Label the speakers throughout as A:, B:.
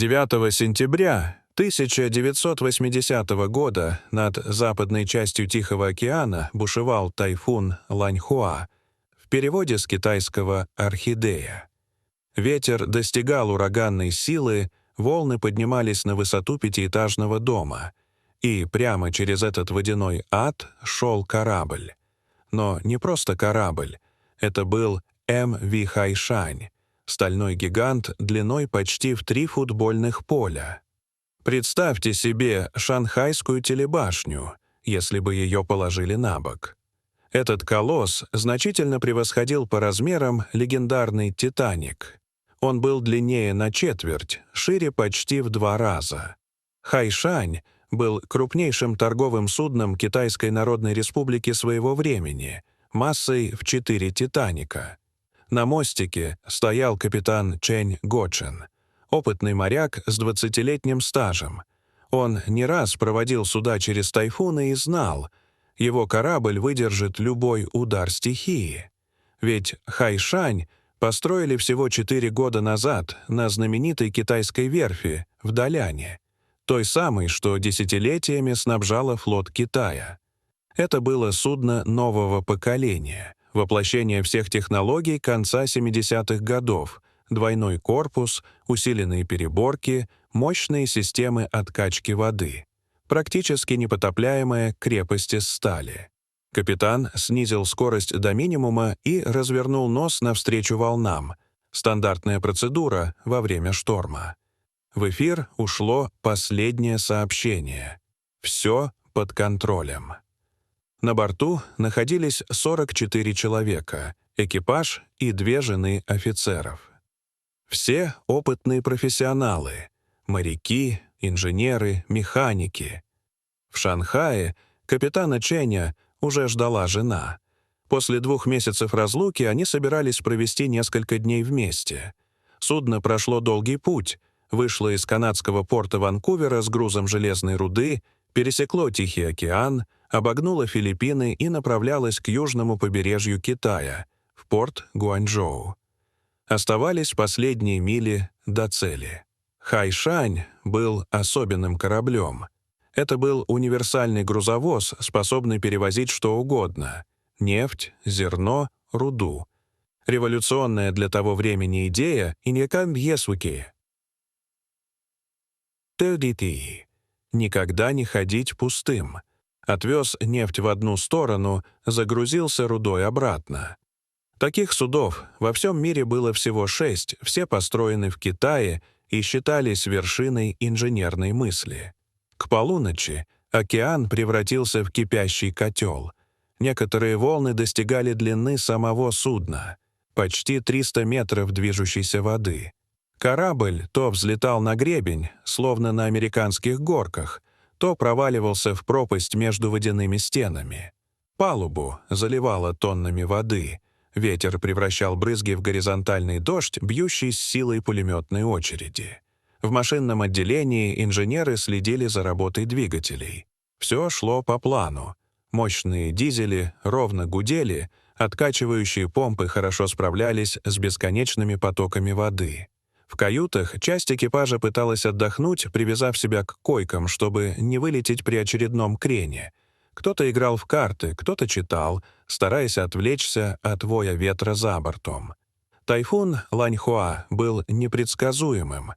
A: 9 сентября 1980 года над западной частью Тихого океана бушевал тайфун Ланьхуа, в переводе с китайского «орхидея». Ветер достигал ураганной силы, волны поднимались на высоту пятиэтажного дома, и прямо через этот водяной ад шел корабль. Но не просто корабль, это был МВ Хайшань, стальной гигант длиной почти в 3 футбольных поля. Представьте себе шанхайскую телебашню, если бы ее положили на бок. Этот колосс значительно превосходил по размерам легендарный «Титаник». Он был длиннее на четверть, шире почти в 2 раза. Хайшань был крупнейшим торговым судном Китайской Народной Республики своего времени, массой в 4 «Титаника». На мостике стоял капитан Чэнь Гочен, опытный моряк с 20-летним стажем. Он не раз проводил суда через тайфуны и знал, его корабль выдержит любой удар стихии. Ведь Хайшань построили всего 4 года назад на знаменитой китайской верфи в Даляне, той самой, что десятилетиями снабжала флот Китая. Это было судно нового поколения, воплощение всех технологий конца 70-х годов, двойной корпус, усиленные переборки, мощные системы откачки воды, практически непотопляемая крепость из стали. Капитан снизил скорость до минимума и развернул нос навстречу волнам. Стандартная процедура во время шторма. В эфир ушло последнее сообщение. Все под контролем. На борту находились 44 человека, экипаж и 2 жены офицеров. Все опытные профессионалы, моряки, инженеры, механики. В Шанхае капитана Чэня уже ждала жена. После 2 месяцев разлуки они собирались провести несколько дней вместе. Судно прошло долгий путь, вышло из канадского порта Ванкувера с грузом железной руды, пересекло Тихий океан, обогнуло Филиппины и направлялось к южному побережью Китая, в порт Гуанчжоу. Оставались последние мили до цели. Хайшань был особенным кораблем. Это был универсальный грузовоз, способный перевозить что угодно — нефть, зерно, руду. Революционная для того времени идея «иньякан бьесуки». ТДТ. Никогда не ходить пустым. Отвез нефть в одну сторону, загрузился рудой обратно. Таких судов во всем мире было всего 6, все построены в Китае и считались вершиной инженерной мысли. К полуночи океан превратился в кипящий котел. Некоторые волны достигали длины самого судна, почти 300 метров движущейся воды. Корабль то взлетал на гребень, словно на американских горках, то проваливался в пропасть между водяными стенами. Палубу заливало тоннами воды. Ветер превращал брызги в горизонтальный дождь, бьющий с силой пулеметной очереди. В машинном отделении инженеры следили за работой двигателей. Все шло по плану. Мощные дизели ровно гудели, откачивающие помпы хорошо справлялись с бесконечными потоками воды. В каютах часть экипажа пыталась отдохнуть, привязав себя к койкам, чтобы не вылететь при очередном крене. Кто-то играл в карты, кто-то читал, стараясь отвлечься от воя ветра за бортом. Тайфун Ланьхуа был непредсказуемым.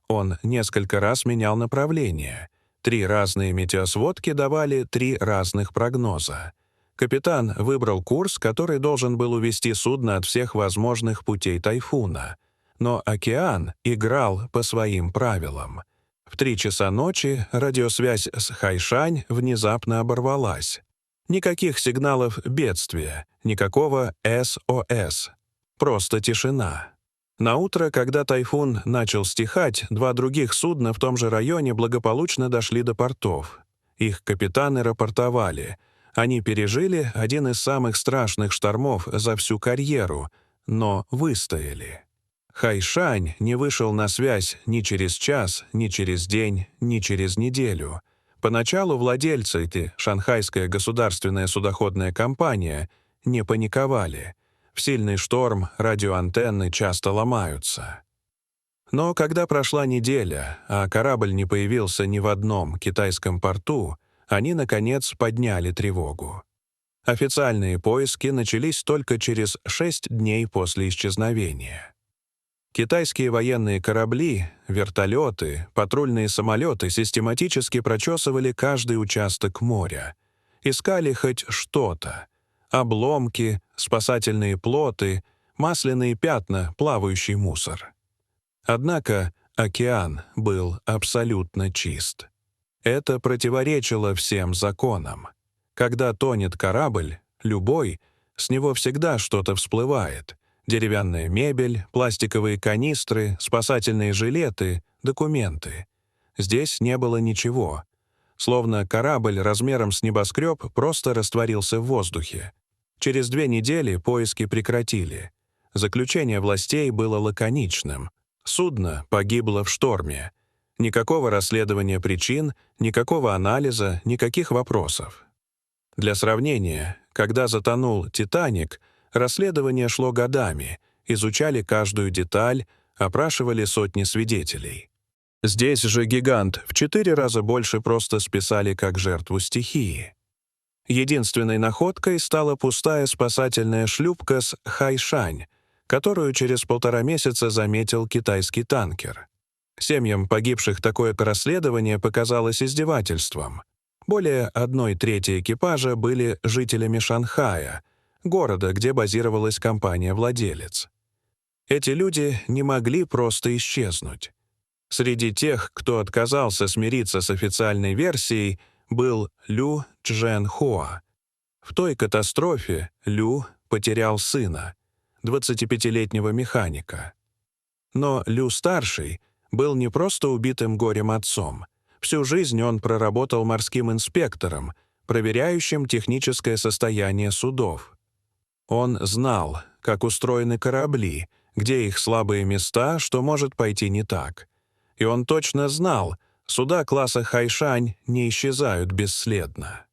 A: Он несколько раз менял направление. 3 разные метеосводки давали 3 разных прогноза. Капитан выбрал курс, который должен был увести судно от всех возможных путей тайфуна. Но океан играл по своим правилам. В 3 часа ночи радиосвязь с Хайшань внезапно оборвалась. Никаких сигналов бедствия, никакого СОС. Просто тишина. Наутро, когда тайфун начал стихать, 2 других судна в том же районе благополучно дошли до портов. Их капитаны рапортовали. Они пережили один из самых страшных штормов за всю карьеру, но выстояли. Хайшань не вышел на связь ни через час, ни через день, ни через неделю. Поначалу владельцы этой Шанхайская государственная судоходная компания не паниковали. В сильный шторм радиоантенны часто ломаются. Но когда прошла неделя, а корабль не появился ни в одном китайском порту, они, наконец, подняли тревогу. Официальные поиски начались только через 6 дней после исчезновения. Китайские военные корабли, вертолеты, патрульные самолеты систематически прочесывали каждый участок моря. Искали хоть что-то. Обломки, спасательные плоты, масляные пятна, плавающий мусор. Однако океан был абсолютно чист. Это противоречило всем законам. Когда тонет корабль, любой, с него всегда что-то всплывает. Деревянная мебель, пластиковые канистры, спасательные жилеты, документы. Здесь не было ничего. Словно корабль размером с небоскреб просто растворился в воздухе. Через 2 недели поиски прекратили. Заключение властей было лаконичным. Судно погибло в шторме. Никакого расследования причин, никакого анализа, никаких вопросов. Для сравнения, когда затонул «Титаник», расследование шло годами, изучали каждую деталь, опрашивали сотни свидетелей. Здесь же гигант в 4 раза больше просто списали как жертву стихии. Единственной находкой стала пустая спасательная шлюпка с «Хайшань», которую через 1,5 месяца заметил китайский танкер. Семьям погибших такое расследование показалось издевательством. Более 1/3 экипажа были жителями Шанхая, города, где базировалась компания-владелец. Эти люди не могли просто исчезнуть. Среди тех, кто отказался смириться с официальной версией, был Лю Чжэнхуа. В той катастрофе Лю потерял сына, 25-летнего механика. Но Лю-старший был не просто убитым горем отцом. Всю жизнь он проработал морским инспектором, проверяющим техническое состояние судов. Он знал, как устроены корабли, где их слабые места, что может пойти не так. И он точно знал, суда класса «Хайшань» не исчезают бесследно.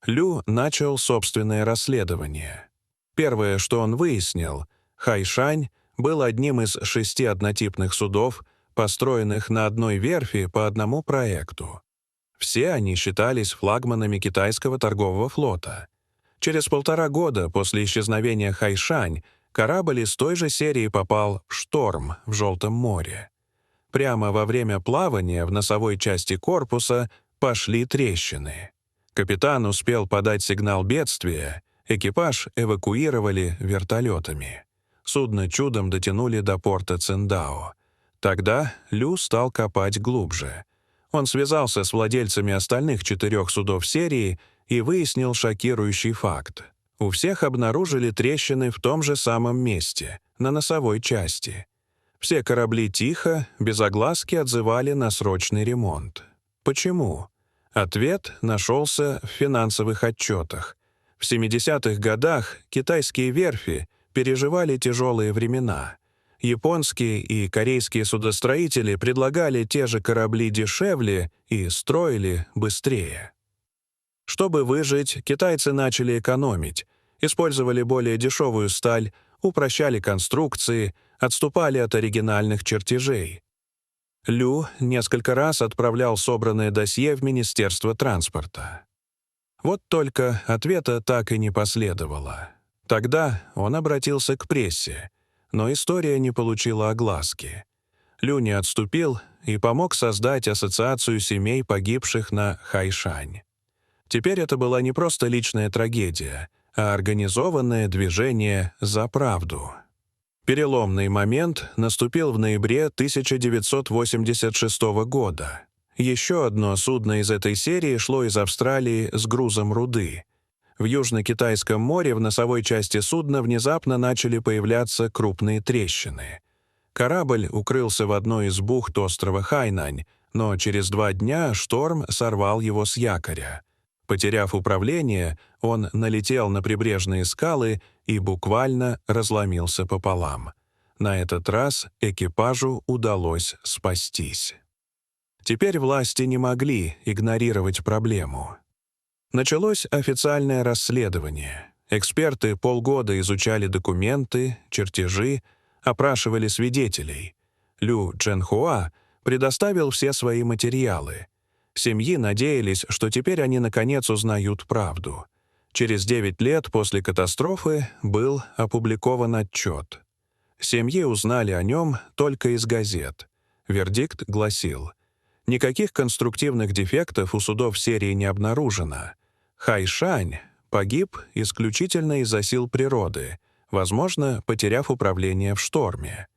A: Лю начал собственное расследование. Первое, что он выяснил, «Хайшань» был одним из 6 однотипных судов, построенных на одной верфи по одному проекту. Все они считались флагманами китайского торгового флота. Через 1,5 года после исчезновения «Хайшань» корабль из той же серии попал в шторм в Желтом море. Прямо во время плавания в носовой части корпуса пошли трещины. Капитан успел подать сигнал бедствия, экипаж эвакуировали вертолетами. Судно чудом дотянули до порта Циндао. Тогда Лю стал копать глубже. Он связался с владельцами остальных 4 судов серии и выяснил шокирующий факт. У всех обнаружили трещины в том же самом месте, на носовой части. Все корабли тихо, без огласки отзывали на срочный ремонт. Почему? Ответ нашелся в финансовых отчетах. В 70-х годах китайские верфи переживали тяжелые времена. Японские и корейские судостроители предлагали те же корабли дешевле и строили быстрее. Чтобы выжить, китайцы начали экономить, использовали более дешевую сталь, упрощали конструкции, отступали от оригинальных чертежей. Лю несколько раз отправлял собранное досье в Министерство транспорта. Вот только ответа так и не последовало. Тогда он обратился к прессе, но история не получила огласки. Лю не отступил и помог создать Ассоциацию семей погибших на Хайшань. Теперь это была не просто личная трагедия, а организованное движение за правду. Переломный момент наступил в ноябре 1986 года. Еще одно судно из этой серии шло из Австралии с грузом руды. В Южно-Китайском море в носовой части судна внезапно начали появляться крупные трещины. Корабль укрылся в одной из бухт острова Хайнань, но через 2 дня шторм сорвал его с якоря. Потеряв управление, он налетел на прибрежные скалы и буквально разломился пополам. На этот раз экипажу удалось спастись. Теперь власти не могли игнорировать проблему. Началось официальное расследование. Эксперты полгода изучали документы, чертежи, опрашивали свидетелей. Лю Чжэнхуа, предоставил все свои материалы. Семьи надеялись, что теперь они наконец узнают правду. Через 9 лет после катастрофы был опубликован отчет. Семьи узнали о нем только из газет. Вердикт гласил: никаких конструктивных дефектов у судов серии не обнаружено. Хайшань погиб исключительно из-за сил природы, возможно, потеряв управление в шторме.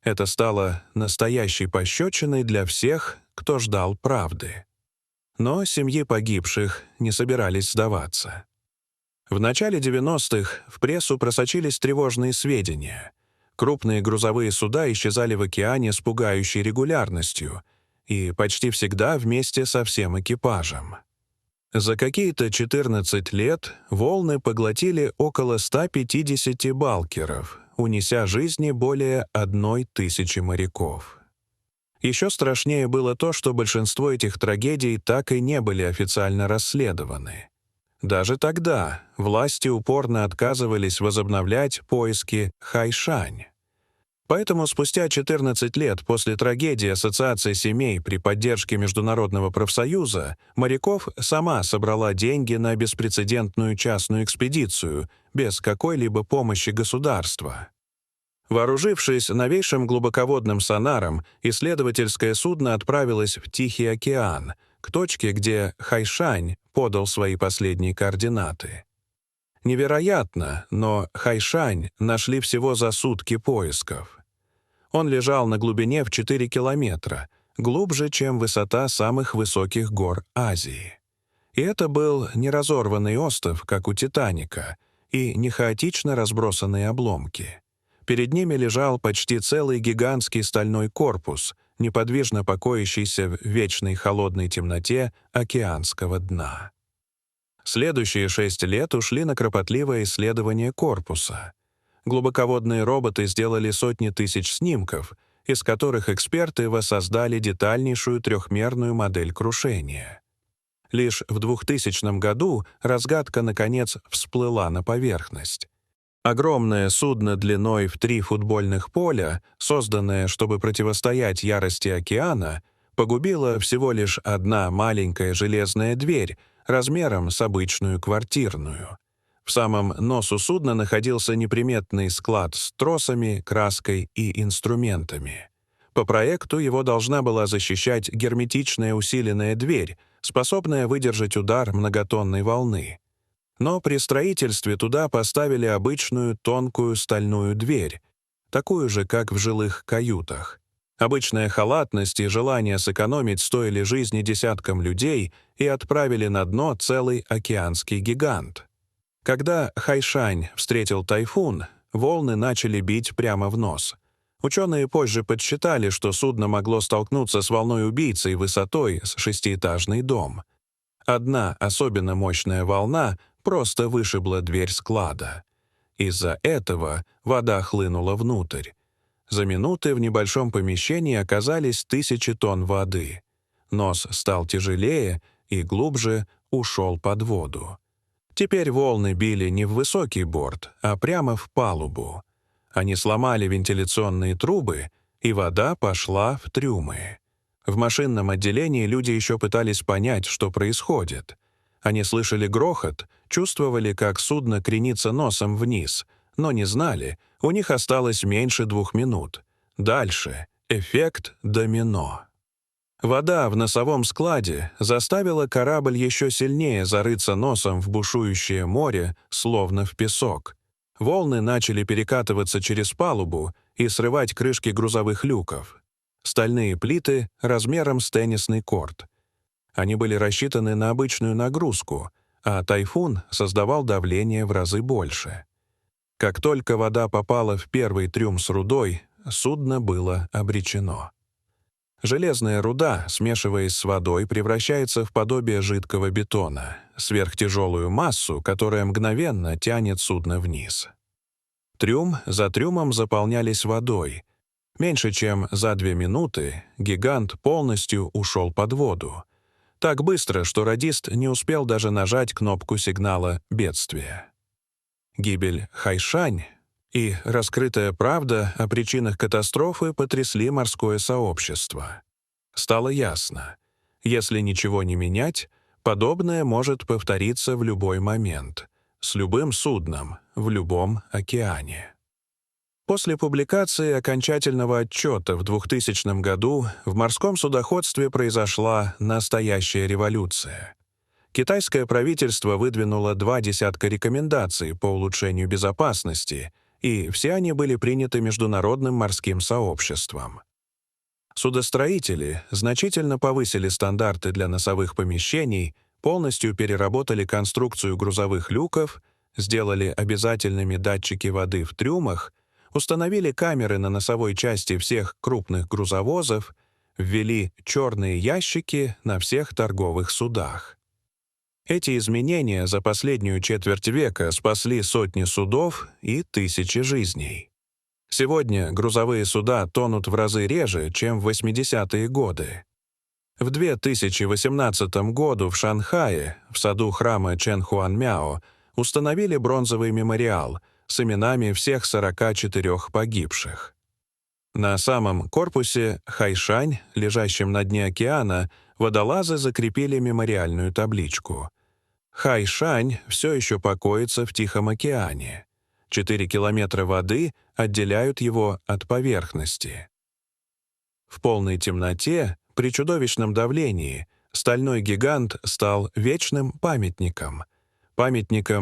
A: Это стало настоящей пощечиной для всех, кто ждал правды. Но семьи погибших не собирались сдаваться. В начале 90-х в прессу просочились тревожные сведения. Крупные грузовые суда исчезали в океане с пугающей регулярностью и почти всегда вместе со всем экипажем. За какие-то 14 лет волны поглотили около 150 балкеров, унеся жизни более 1000 моряков. Еще страшнее было то, что большинство этих трагедий так и не были официально расследованы. Даже тогда власти упорно отказывались возобновлять поиски Хайшань. Поэтому спустя 14 лет после трагедии Ассоциация семей при поддержке Международного профсоюза моряков сама собрала деньги на беспрецедентную частную экспедицию без какой-либо помощи государства. Вооружившись новейшим глубоководным сонаром, исследовательское судно отправилось в Тихий океан, к точке, где Хайшань подал свои последние координаты. Невероятно, но Хайшань нашли всего за сутки поисков. Он лежал на глубине в 4 километра, глубже, чем высота самых высоких гор Азии. И это был не разорванный остров, как у «Титаника», и не хаотично разбросанные обломки. Перед ними лежал почти целый гигантский стальной корпус, неподвижно покоящийся в вечной холодной темноте океанского дна. Следующие 6 лет ушли на кропотливое исследование корпуса. Глубоководные роботы сделали сотни тысяч снимков, из которых эксперты воссоздали детальнейшую трехмерную модель крушения. Лишь в 2000 году разгадка, наконец, всплыла на поверхность. Огромное судно длиной в 3 футбольных поля, созданное, чтобы противостоять ярости океана, погубила всего лишь одна маленькая железная дверь размером с обычную квартирную. В самом носу судна находился неприметный склад с тросами, краской и инструментами. По проекту его должна была защищать герметичная усиленная дверь, способная выдержать удар многотонной волны. Но при строительстве туда поставили обычную тонкую стальную дверь, такую же, как в жилых каютах. Обычная халатность и желание сэкономить стоили жизни десяткам людей и отправили на дно целый океанский гигант. Когда Хайшань встретил тайфун, волны начали бить прямо в нос. Ученые позже подсчитали, что судно могло столкнуться с волной-убийцей высотой с 6-этажный дом. Одна особенно мощная волна просто вышибла дверь склада. Из-за этого вода хлынула внутрь. За минуты в небольшом помещении оказались 1000 тонн воды. Нос стал тяжелее и глубже ушел под воду. Теперь волны били не в высокий борт, а прямо в палубу. Они сломали вентиляционные трубы, и вода пошла в трюмы. В машинном отделении люди еще пытались понять, что происходит. Они слышали грохот, чувствовали, как судно кренится носом вниз, но не знали, у них осталось меньше 2 минут. Дальше — эффект домино. Вода в носовом складе заставила корабль еще сильнее зарыться носом в бушующее море, словно в песок. Волны начали перекатываться через палубу и срывать крышки грузовых люков. Стальные плиты размером с теннисный корт. Они были рассчитаны на обычную нагрузку, а тайфун создавал давление в разы больше. Как только вода попала в первый трюм с рудой, судно было обречено. Железная руда, смешиваясь с водой, превращается в подобие жидкого бетона, сверхтяжелую массу, которая мгновенно тянет судно вниз. Трюм за трюмом заполнялись водой. Меньше чем за 2 минуты гигант полностью ушел под воду. Так быстро, что радист не успел даже нажать кнопку сигнала бедствия. Гибель Хайшань И раскрытая правда о причинах катастрофы потрясли морское сообщество. Стало ясно, если ничего не менять, подобное может повториться в любой момент, с любым судном, в любом океане. После публикации окончательного отчета в 2000 году в морском судоходстве произошла настоящая революция. Китайское правительство выдвинуло 20 рекомендаций по улучшению безопасности, и все они были приняты международным морским сообществом. Судостроители значительно повысили стандарты для носовых помещений, полностью переработали конструкцию грузовых люков, сделали обязательными датчики воды в трюмах, установили камеры на носовой части всех крупных грузовозов, ввели черные ящики на всех торговых судах. Эти изменения за последнюю четверть века спасли сотни судов и тысячи жизней. Сегодня грузовые суда тонут в разы реже, чем в 80-е годы. В 2018 году в Шанхае, в саду храма Чэнхуанмяо, установили бронзовый мемориал с именами всех 44 погибших. На самом корпусе Хайшань, лежащем на дне океана, водолазы закрепили мемориальную табличку. Хайшань все еще покоится в Тихом океане. 4 километра воды отделяют его от поверхности. В полной темноте, при чудовищном давлении, стальной гигант стал вечным памятником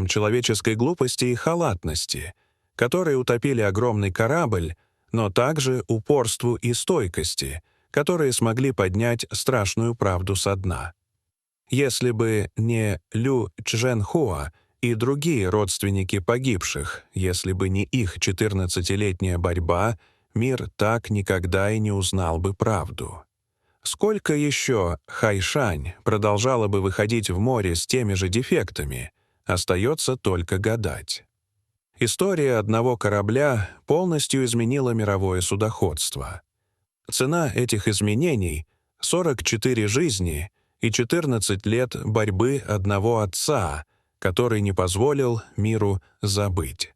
A: человеческой глупости и халатности, которые утопили огромный корабль, но также упорству и стойкости, которые смогли поднять страшную правду со дна. Если бы не Лю Чжэнхуа и другие родственники погибших, если бы не их 14-летняя борьба, мир так никогда и не узнал бы правду. Сколько еще Хайшань продолжала бы выходить в море с теми же дефектами, остается только гадать. История одного корабля полностью изменила мировое судоходство. Цена этих изменений — 44 жизни и 14 лет борьбы одного отца, который не позволил миру забыть.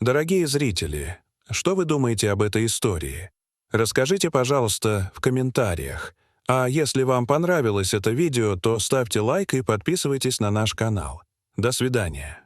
A: Дорогие зрители, что вы думаете об этой истории? Расскажите, пожалуйста, в комментариях. А если вам понравилось это видео, то ставьте лайк и подписывайтесь на наш канал. До свидания.